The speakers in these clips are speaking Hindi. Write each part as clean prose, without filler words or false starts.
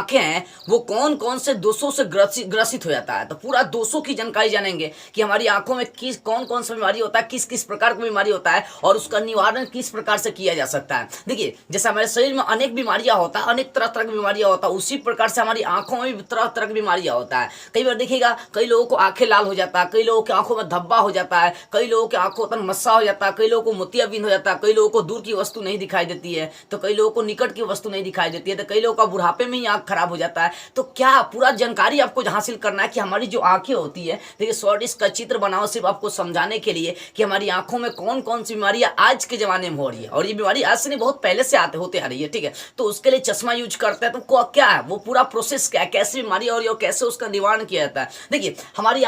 आंखें हैं वो कौन कौन से दोषों से ग्रसित हो जाता है। तो पूरा दोषों की जानकारी जानेंगे कि हमारी आंखों में किस कौन कौन सा बीमारी होता है, किस किस प्रकार की बीमारी होता है और उसका निवारण किस प्रकार से किया जा सकता है। देखिए जैसे हमारे शरीर में अनेक बीमारियां होता है, अनेक तरह तरह की बीमारियां होता है, उसी प्रकार से हमारी आंखों में भी तरह तरह की बीमारियां होता है। कई बार देखिएगा कई लोगों को आंखें लाल हो जाता है, कई लोगों की आंखों में धब्बा हो जाता है, कई लोगों की आंखों पर मस्सा हो जाता है, कई लोगों को मोतियाबिंद हो जाता है, कई लोगों को दूर की वस्तु नहीं दिखाई देती है, तो कई लोगों को निकट की वस्तु नहीं दिखाई देती है, तो कई लोगों का बुढ़ापे में ही आंख खराब हो जाता है। तो क्या पूरा जानकारी आपको हासिल करना है कि हमारी जो आंखें होती है, देखिए शॉर्ट इसका चित्र बनाओ सिर्फ आपको समझाने के लिए कि हमारी आंखों में कौन कौन सी बीमारियां आज के जमाने में हो रही है, और ये बीमारी आज से नहीं बहुत पहले से होते आ रही है। ठीक है, तो उसके लिए चश्मा यूज करते हैं, तो क्या है वो पूरा प्रोसेस क्या है, कैसी बीमारी हो रही है और कैसे उसका निवारण किया जाता है। देखिए हमारी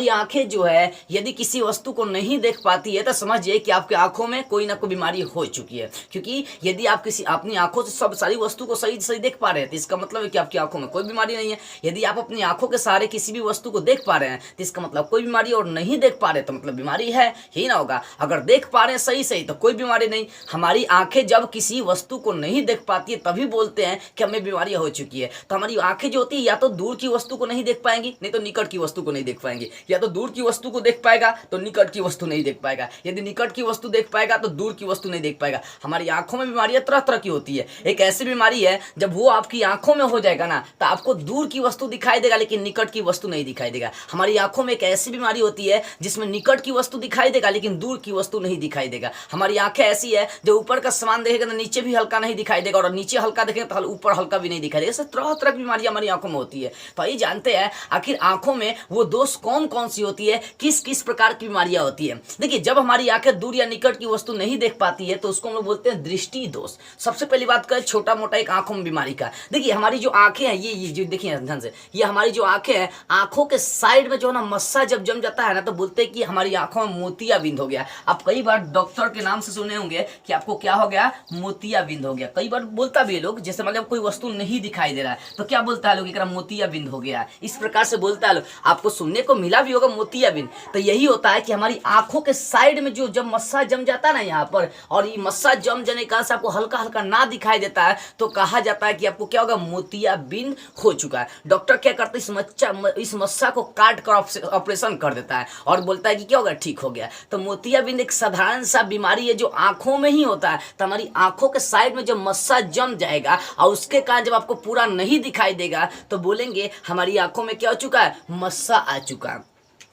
आंखें जो है यदि किसी वस्तु को नहीं देख पाती है तो समझिए कि आपकी आंखों में कोई ना कोई बीमारी हो चुकी है। क्योंकि यदि आप किसी अपनी आंखों से सब सारी वस्तु को सही सही देख पा रहे हैं तो इसका मतलब है कि आपकी आंखों में कोई बीमारी नहीं है। यदि आप अपनी आंखों के सहारे किसी भी वस्तु को देख पा रहे हैं तो इसका मतलब कोई बीमारी, और नहीं देख पा रहे तो मतलब बीमारी है ही ना होगा। अगर देख पा रहे हैं सही सही तो कोई बीमारी नहीं। हमारी आंखें जब किसी वस्तु को नहीं देख पाती है तभी बोलते हैं कि हमें बीमारी हो चुकी है। तो हमारी आंखें जो होती है या तो दूर की वस्तु को नहीं देख पाएंगी, नहीं तो निकट की वस्तु को नहीं देख पाएंगी, या तो दूर की वस्तु को देख पाएगा तो निकट की वस्तु नहीं देख पाएगा, यदि निकट की वस्तु देख पाएगा तो दूर की वस्तु नहीं देख पाएगा। हमारी आंखों में बीमारियां तरह तरह की होती है। एक ऐसी बीमारी है जब वो आपकी आंखों में हो जाएगा ना तो आपको दूर की वस्तु दिखाई देगा लेकिन निकट की वस्तु नहीं दिखाई देगा। हमारी आंखों में एक ऐसी बीमारी होती है जिसमें निकट की वस्तु दिखाई देगा लेकिन दूर की वस्तु नहीं दिखाई देगा। हमारी आंखें ऐसी है जो ऊपर का सामान देखेगा तो नीचे भी हल्का नहीं दिखाई देगा, और नीचे हल्का देखेगा तो ऊपर हल्का भी नहीं दिखाई देगा। ऐसे तरह तरह की बीमारियां हमारी आंखों में होती है। तो ये जानते हैं आखिर आंखों में वो दोष कौन कौन सी होती है, किस किस प्रकार की बीमारियां होती है। देखिए जब हमारी आंखें दूर या निकट की वस्तु नहीं देख पाती है तो उसको हम लोग बोलते हैं दृष्टि दोष। सबसे पहली बात करें छोटा मोटा एक आंखों में बीमारी का। देखिए हमारी जो आंखें हैं ये जो देखिए ध्यान से, ये हमारी जो आंखें हैं, आंखों के साइड में जो ना मस्सा जब जम जाता है ना तो बोलते हैं कि हमारी आंखों में मोतियाबिंद हो गया। आप कई बार डॉक्टर के नाम से सुने होंगे कि आपको क्या हो गया, मोतियाबिंद हो गया। कई बार बोलता भी है लोग, जैसे मतलब कोई वस्तु नहीं दिखाई दे रहा है तो क्या बोलता है लोग, एक मोतियाबिंद हो गया, इस प्रकार से बोलता है लोग। आपको सुनने को मिला भी होगा मोतियाबिंद। तो यही होता है कि हमारी आंखों के साइड में जो जब मस्सा जम जाता है ना यहाँ पर, और ये मस्सा जम जाने के कारण से आपको हल्का हल्का ना दिखाई देता है तो कहा जाता है कि आपको क्या होगा, मोतियाबिंद हो चुका है। डॉक्टर क्या करता है, इस मस्सा को काट कर ऑपरेशन कर देता है और बोलता है कि क्या होगा, ठीक हो गया। तो मोतियाबिंद एक साधारण सा बीमारी है जो आंखों में ही होता है। तो हमारी आंखों के साइड में जब मस्सा जम जाएगा और उसके कारण जब आपको पूरा नहीं दिखाई देगा तो बोलेंगे हमारी आंखों में क्या हो चुका है, मस्सा आ चुका है।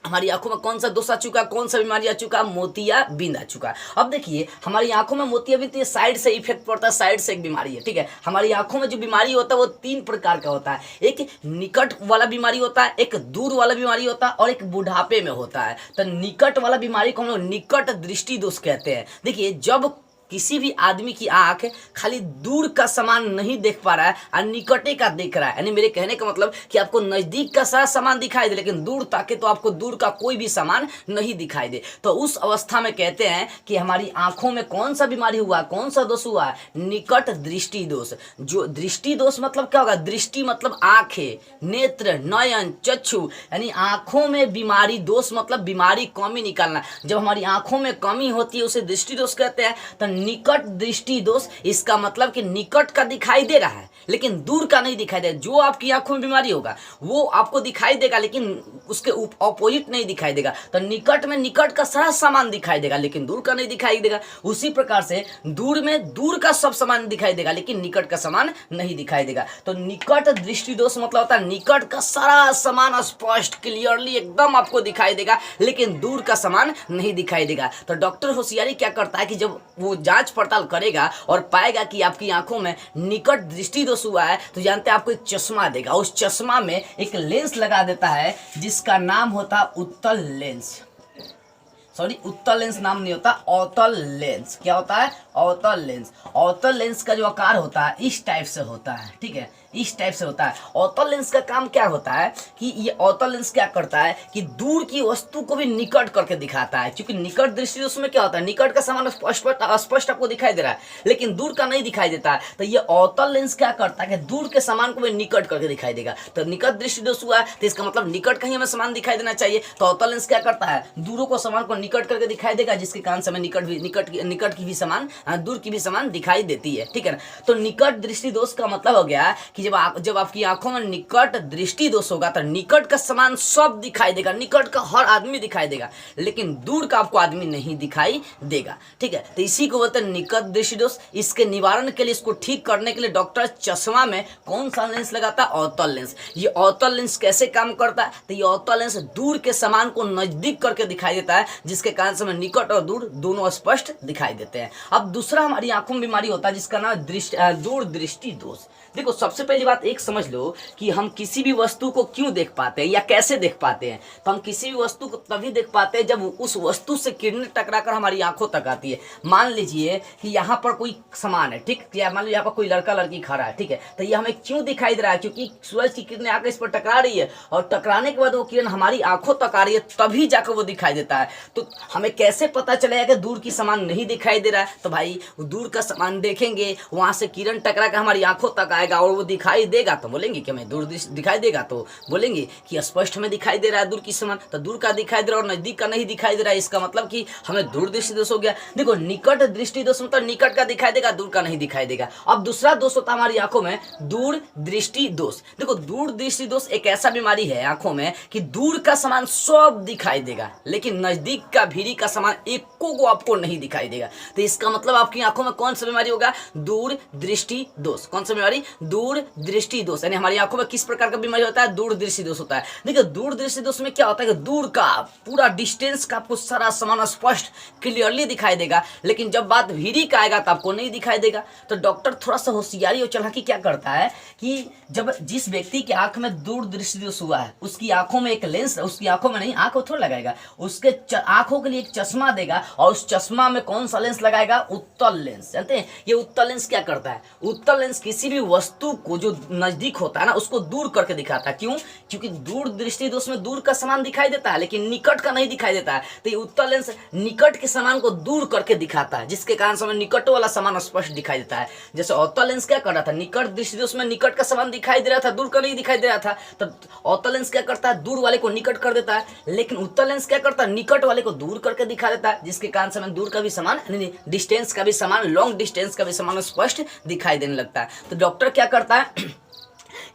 हमारी आंखों में कौन सा दोष आ चुका, कौन सा बीमारी आ चुका, मोतियाबिंद आ चुका। अब देखिए हमारी आंखों में मोतियाबिंद ये साइड से इफेक्ट पड़ता है, साइड से एक बीमारी है। ठीक है, हमारी आंखों में जो बीमारी होता है वो 3 प्रकार का होता है। एक निकट वाला बीमारी होता है, एक दूर वाला बीमारी होता है और एक बुढ़ापे में होता है। तो निकट वाला बीमारी को हम लोग निकट दृष्टि दोष कहते हैं। देखिए जब किसी भी आदमी की आंख खाली दूर का सामान नहीं देख पा रहा है और निकटे का देख रहा है, यानी मेरे कहने का मतलब कि आपको नजदीक का सारा सामान दिखाई दे लेकिन दूर ताके तो आपको दूर का कोई भी सामान नहीं दिखाई दे, तो उस अवस्था में कहते हैं कि हमारी आंखों में कौन सा बीमारी हुआ, कौन सा दोष हुआ, निकट दृष्टि दोष। जो दृष्टि दोष मतलब क्या होगा, दृष्टि मतलब आंखें, नेत्र, नयन, चक्षु, यानी आंखों में बीमारी, दोष मतलब बीमारी, कमी निकालना। जब हमारी आंखों में कमी होती है उसे दृष्टि दोष कहते हैं। तो निकट दृष्टि दोष, इसका मतलब कि निकट का दिखाई दे रहा है लेकिन दूर का नहीं दिखाई दे। जो आपकी आंखों में बीमारी होगा वो आपको दिखाई देगा लेकिन उसके ऑपोजिट नहीं दिखाई देगा। तो निकट में निकट का सारा सामान दिखाई देगा लेकिन दूर का नहीं दिखाई देगा। उसी प्रकार से दूर में दूर का सब सामान दिखाई देगा लेकिन निकट का सामान नहीं दिखाई देगा। तो निकट दृष्टि दोष मतलब होता है निकट का सारा सामान स्पष्ट क्लियरली एकदम आपको दिखाई देगा लेकिन दूर का सामान नहीं दिखाई देगा। तो डॉक्टर होशियारी क्या करता है कि जब वो जांच पड़ताल करेगा और पाएगा कि आपकी आंखों में निकट दृष्टि दोष हुआ है तो जानते हैं आपको एक चश्मा देगा। उस चश्मा में एक लेंस लगा देता है जिसका नाम होता है उत्तल लेंस। सॉरी, उत्तल लेंस नाम नहीं होता, अवतल लेंस। क्या होता है, अवतल लेंस। अवतल लेंस का जो आकार होता है इस टाइप से होता है। ठीक है, इस टाइप से होता है। अवतल लेंस का काम क्या होता है कि ये अवतल लेंस क्या करता है कि दूर की वस्तु को भी निकट करके दिखाता है। क्योंकि निकट दृष्टि उसमें क्या होता है, निकट का सामान स्पष्ट आपको दिखाई दे रहा है लेकिन दूर का नहीं दिखाई देता है। तो ये अवतल लेंस क्या करता है कि दूर के सामान को भी निकट करके दिखाई देगा। तो निकट दृष्टि दोष हुआ है तो इसका मतलब निकट का ही हमें सामान दिखाई देना चाहिए। तो अवतल लेंस क्या करता है, दूरों को सामान को निकट करके दिखाई देगा जिसके कारण से हमें निकट की भी सामान दूर की भी सामान दिखाई देती है, ठीक है ना। तो निकट दृष्टि दोष का मतलब हो गया कि जब आपकी आंखों में निकट दृष्टि दोष होगा तो निकट का सामान सब दिखाई देगा, निकट का हर आदमी दिखाई देगा, लेकिन दूर का आपको आदमी नहीं दिखाई देगा, ठीक है। तो इसी को बोलते हैं निकट दृष्टि दोष। इसके निवारण के लिए, इसको ठीक करने के लिए डॉक्टर चश्मा में कौन सा लेंस लगाता है? अवतल लेंस। ये अवतल लेंस कैसे काम करता है? तो ये अवतल लेंस दूर के सामान को नजदीक करके दिखाई देता है, जिसके कारण से हमें निकट और दूर दोनों स्पष्ट दिखाई देते हैं। अब दूसरा हमारी आंखों में बीमारी होता है जिसका नाम दूर दृष्टि दोष। देखो, सबसे पहली बात एक समझ लो कि हम किसी भी वस्तु को क्यों देख पाते हैं या कैसे देख पाते हैं। तो हम किसी भी वस्तु को तभी देख पाते हैं जब उस वस्तु से किरणें टकराकर हमारी आंखों तक आती है। मान लीजिए कि यहाँ पर कोई सामान है, ठीक, या मान लीजिए यहाँ पर कोई लड़का लड़की खड़ा है, ठीक है। तो ये हमें क्यों दिखाई दे रहा है? क्योंकि सूरज की किरणें आकर इस पर टकरा रही है और टकराने के बाद वो किरण हमारी आंखों तक आ रही है, तभी जाकर वो दिखाई देता है। तो हमें कैसे पता चलेगा कि दूर की सामान नहीं दिखाई दे रहा है? तो भाई दूर का सामान देखेंगे, वहां से किरण टकरा कर हमारी आंखों तक आएगा और वो दिखाई देगा, तो बोलेंगे कि हमें दूर दिखाई देगा, तो बोलेंगे कि स्पष्ट में दिखाई दे रहा है दूर की सामान। तो दूर का दिखाई दे रहा है और नजदीक का नहीं दिखाई दे रहा है, इसका मतलब कि हमें दूर दृष्टि दोष हो गया। देखो, निकट दृष्टि दोष मतलब निकट का दिखाई देगा, दूर का नहीं दिखाई देगा। अब दूसरा दोष होता है हमारी आंखों में दूर दृष्टि दोष। देखो, दूर दृष्टि दोष एक ऐसा बीमारी है आंखों में कि दूर का सामान सब दिखाई देगा, लेकिन नजदीक का भीरी का सामान एको को आपको नहीं दिखाई देगा। तो इसका मतलब आपकी आंखों में कौन सा बीमारी होगा? दूर दृष्टि दोष। कौन सा बीमारी? दूर दृष्टि दोष। यानी हमारी आंखों में किस प्रकार का बीमारी होता है? दूर दृष्टि दोष होता है। देखिए, दूर दृष्टि दोष में क्या होता है कि दूर का पूरा डिस्टेंस का आपको सारा सामान स्पष्ट क्लियरली दिखाई देगा, लेकिन जब बात भीरी का आएगा तो आपको नहीं दिखाई देगा। तो डॉक्टर थोड़ा सा होशियारी और चालाकी क्या करता है कि जब जिस व्यक्ति की आंख में दूर दृष्टि दोष हुआ है, उसकी आंखों में एक लेंस, उसकी आंखों में नहीं, आंख थोड़ा लगाएगा, उसके आंखों के लिए एक चश्मा देगा और उस चश्मा में कौन सा लेंस लगाएगा? उत्तल लेंस। जानते हैं ये उत्तल लेंस क्या करता है? उत्तल लेंस किसी भी वस्तु को जो नजदीक होता है ना, उसको दूर करके दिखाता है। क्यों? क्योंकि दूर दृष्टि दोष में दूर का सामान दिखाई देता है, लेकिन निकट का नहीं दिखाई देता है। तो ये उत्तल लेंस निकट के सामान को दूर करके दिखाता है, जिसके कारण से हमें निकट वाला सामान स्पष्ट दिखाई देता है। जैसे अवतल लेंस क्या कर रहा था? निकट दृष्टि दोष में निकट का सामान दिखाई दे रहा था, दूर का नहीं दिखाई दे रहा था। तो अवतल लेंस क्या करता है? दूर वाले को निकट कर देता है। लेकिन उत्तल लेंस क्या करता है? निकट वाले को दूर करके दिखा देता है, जिसके कारण से हमें दूर का भी सामान, डिस्टेंस का भी सामान, लॉन्ग डिस्टेंस का भी सामान स्पष्ट दिखाई देने लगता है। तो डॉक्टर क्या करता है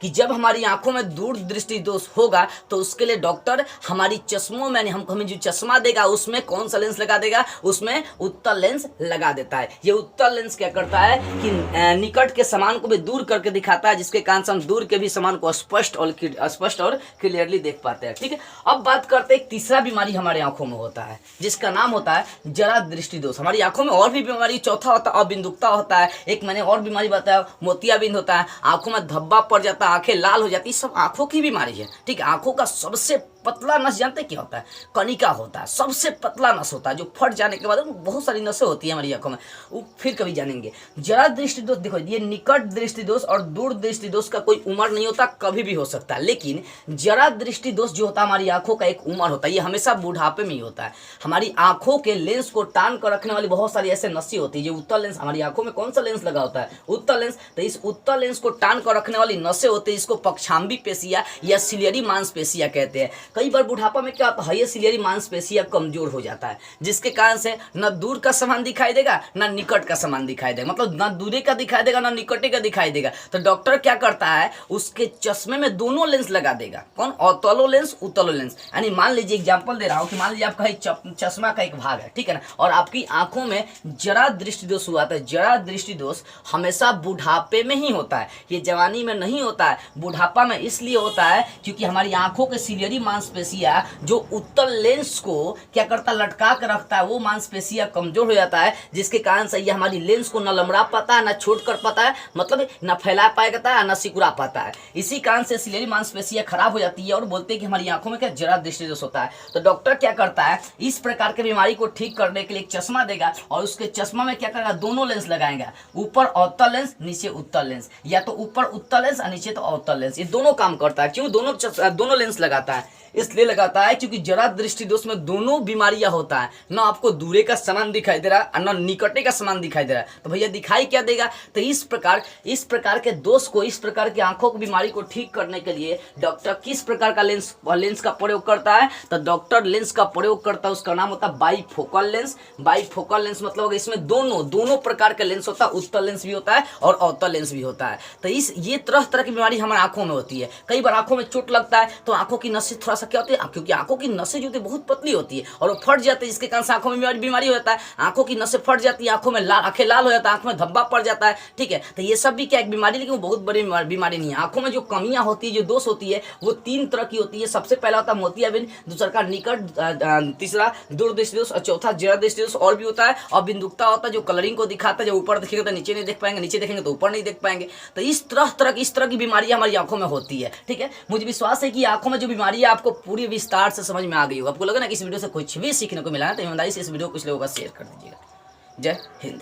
कि जब हमारी आंखों में दूर दृष्टि दोष होगा तो उसके लिए डॉक्टर हमारी चश्मों में, हमें जो चश्मा देगा उसमें कौन सा लेंस लगा देगा? उसमें उत्तल लेंस लगा देता है। ये उत्तल लेंस क्या करता है कि निकट के सामान को भी दूर करके दिखाता है, जिसके कारण से हम दूर के भी सामान को स्पष्ट और क्लियरली देख पाते हैं, ठीक है। अब बात करते हैं एक तीसरा बीमारी हमारे आंखों में होता है, जिसका नाम होता है जरा दृष्टि दोष। हमारी आंखों में और भी बीमारी, चौथा होता है अबिंदुकता होता है, एक मैंने और बीमारी बताया मोतियाबिंद होता है, आंखों में धब्बा पड़ जाता है, आंखें लाल हो जाती, सब आंखों की बीमारी है, ठीक है। आंखों का सबसे पतला नस जानते क्या होता है? कनिका होता है, सबसे पतला नस होता है, जो फट जाने के बाद बहुत सारी नसें होती है हमारी आंखों में, वो फिर कभी जानेंगे। जरा दृष्टि दोष, देखो ये निकट दृष्टि दोष और दूर दृष्टि दोष का कोई उम्र नहीं होता, कभी भी हो सकता है। लेकिन जरा दृष्टि दोष जो होता है हमारी आंखों का एक उम्र होता है, ये हमेशा बुढ़ापे में ही होता है। हमारी आंखों के लेंस को टान कर रखने वाली बहुत सारी ऐसे नसें होती है, जो उत्तल लेंस, हमारी आंखों में कौन सा लेंस लगा होता है? उत्तल लेंस। तो इस उत्तल लेंस को टान कर रखने वाली नसें होती है, इसको पक्षाम्बी पेशियां या सिलियरी मांसपेशियां कहते हैं। कई बार बुढ़ापा में क्या होता है? ये सिलियरी मांसपेशियां कमजोर हो जाता है, जिसके कारण से न दूर का सामान दिखाई देगा, न निकट का सामान दिखाई देगा, मतलब न दूरी का दिखाई देगा, न निकटे का दिखाई देगा। तो डॉक्टर क्या करता है? उसके चश्मे में दोनों लेंस लगा देगा। कौन? अवतलो लेंस, उत्तलो लेंस। यानी मान लीजिए, एग्जाम्पल दे रहा हूं कि मान लीजिए आपका चश्मा का एक भाग है, ठीक है ना, और आपकी आंखों में जरा दृष्टि दोष हुआ था। जरा दृष्टि दोष हमेशा बुढ़ापे में ही होता है, ये जवानी में नहीं होता है। बुढ़ापा में इसलिए होता है क्योंकि हमारी आंखों के सिलियरी मांसपेशियां जो उत्तल लेंस को क्या करता है? लटका कर रखता है, वो मांसपेशियां कमजोर हो जाता है, जिसके कारण से ये हमारी लेंस को न लमड़ा पाता है, न छोट कर पाता है, मतलब न फैला पाता है, न सिकुड़ा पाता है। इसी कारण से सिलियरी मांसपेशियां खराब हो जाती है और बोलते हैं कि हमारी आंखों में क्या जरा दृष्टि दोष होता है। तो डॉक्टर क्या करता है? इस प्रकार की बीमारी को ठीक करने के लिए एक चश्मा देगा और उसके चश्मा में क्या करेगा? दोनों लेंस लगाएगा, ऊपर अवतल लेंस, नीचे उत्तल लेंस, या तो ऊपर उत्तल लेंस और नीचे तो अवतल लेंस। ये दोनों काम करता है। क्यों दोनों लेंस लगाता है? इसलिए लगाता है क्योंकि जरा दृष्टि दोष में दोनों बीमारियां होता है, ना आपको दूरे का सामान दिखाई दे रहा है ना निकटे का सामान दिखाई दे रहा है, तो भैया दिखाई क्या देगा। तो इस प्रकार के दोष को, इस प्रकार की आंखों की बीमारी को ठीक करने के लिए डॉक्टर किस प्रकार का लेंस का प्रयोग करता है। तो डॉक्टर लेंस का प्रयोग करता है, उसका नाम होता है बाईफोकल लेंस। बाईफोकल लेंस मतलब इसमें दोनों प्रकार का लेंस होता है, उत्तल लेंस भी होता है और अवतल लेंस भी होता है। तो ये तरह की बीमारी हमारे आंखों में होती है। कई बार आंखों में चोट लगता है तो आंखों की नसें थोड़ा सा क्या होती है, क्योंकि आंखों की नसें जो होती है बहुत पतली होती है और वो फट जाती है, जिसके कारण से आंखों में बीमारी हो जाता है। आंखों की नसें फट जाती है, आंखों में आंखें लाल हो जाता है, आंख में धब्बा पड़ जाता है, ठीक है। तो ये सब भी क्या एक बीमारी, लेकिन वो बहुत बड़ी बीमारी नहीं है। आंखों में जो कमियां होती है, जो दोष होती है, वो 3 तरह की होती है। सबसे पहला होता है मोतियाबिंद, दूसरा का निकट, तीसरा दूरदृष्टि दोष और चौथा जरा दृष्टि दोष और भी होता है। और बिंदुकता होता है जो कलरिंग को दिखाता है, जो ऊपर देखेंगे तो नीचे नहीं देख पाएंगे, नीचे देखेंगे तो ऊपर नहीं देख पाएंगे। तो इस तरह की बीमारियां हमारी आंखों में होती है, ठीक है। मुझे विश्वास है कि आंखों में जो बीमारी है आपको पूरी विस्तार से समझ में आ गई होगी। आपको लगा ना कि इस वीडियो से कुछ भी सीखने को मिला है, तो ईमानदारी से इस वीडियो को कुछ लोगों का शेयर कर दीजिएगा। जय हिंद।